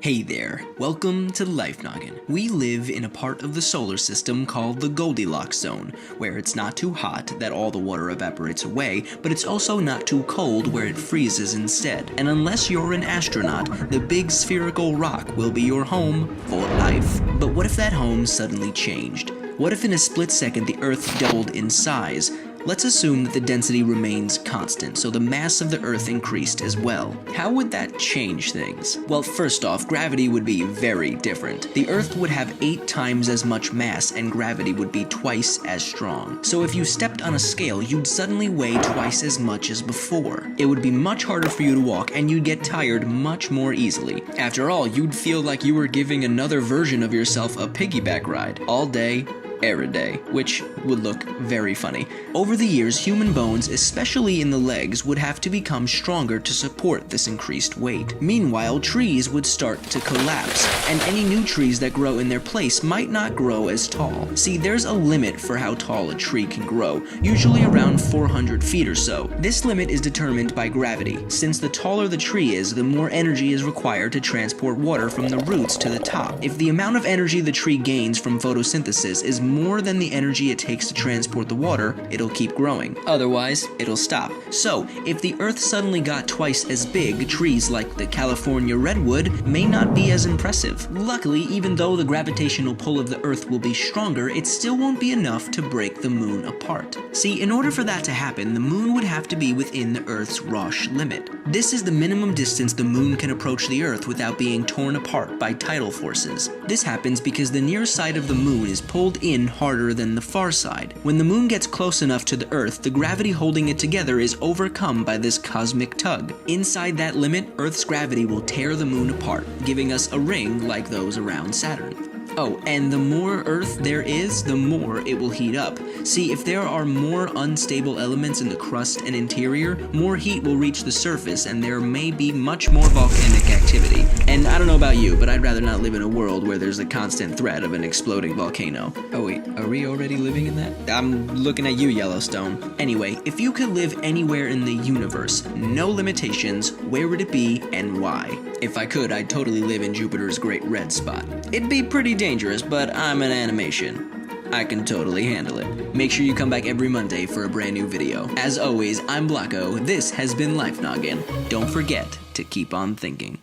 Hey there, welcome to Life Noggin. We live in a part of the solar system called the Goldilocks zone, where it's not too hot that all the water evaporates away, but it's also not too cold where it freezes instead. And unless you're an astronaut, the big spherical rock will be your home for life. But what if that home suddenly changed? What if in a split second the Earth doubled in size? Let's assume that the density remains constant, so the mass of the Earth increased as well. How would that change things? Well, first off, gravity would be very different. The Earth would have 8 times as much mass, and gravity would be twice as strong. So if you stepped on a scale, you'd suddenly weigh twice as much as before. It would be much harder for you to walk, and you'd get tired much more easily. After all, you'd feel like you were giving another version of yourself a piggyback ride, all day, every day, which would look very funny. Over the years, human bones, especially in the legs, would have to become stronger to support this increased weight. Meanwhile, trees would start to collapse, and any new trees that grow in their place might not grow as tall. See, there's a limit for how tall a tree can grow, usually around 400 feet or so. This limit is determined by gravity, since the taller the tree is, the more energy is required to transport water from the roots to the top. If the amount of energy the tree gains from photosynthesis is more than the energy it takes to transport the water, it'll keep growing. Otherwise, it'll stop. So, if the Earth suddenly got twice as big, trees like the California redwood may not be as impressive. Luckily, even though the gravitational pull of the Earth will be stronger, it still won't be enough to break the moon apart. See, in order for that to happen, the moon would have to be within the Earth's Roche limit. This is the minimum distance the moon can approach the Earth without being torn apart by tidal forces. This happens because the near side of the moon is pulled in harder than the far side. When the moon gets close enough to the Earth, the gravity holding it together is overcome by this cosmic tug. Inside that limit, Earth's gravity will tear the moon apart, giving us a ring like those around Saturn. Oh, and the more Earth there is, the more it will heat up. See, if there are more unstable elements in the crust and interior, more heat will reach the surface and there may be much more volcanic activity. And I don't know about you, but I'd rather not live in a world where there's a constant threat of an exploding volcano. Oh wait, are we already living in that? I'm looking at you, Yellowstone. Anyway, if you could live anywhere in the universe, no limitations, where would it be and why? If I could, I'd totally live in Jupiter's Great Red Spot. It'd be pretty dangerous, but I'm an animation. I can totally handle it. Make sure you come back every Monday for a brand new video. As always, I'm Blocko. This has been Life Noggin. Don't forget to keep on thinking.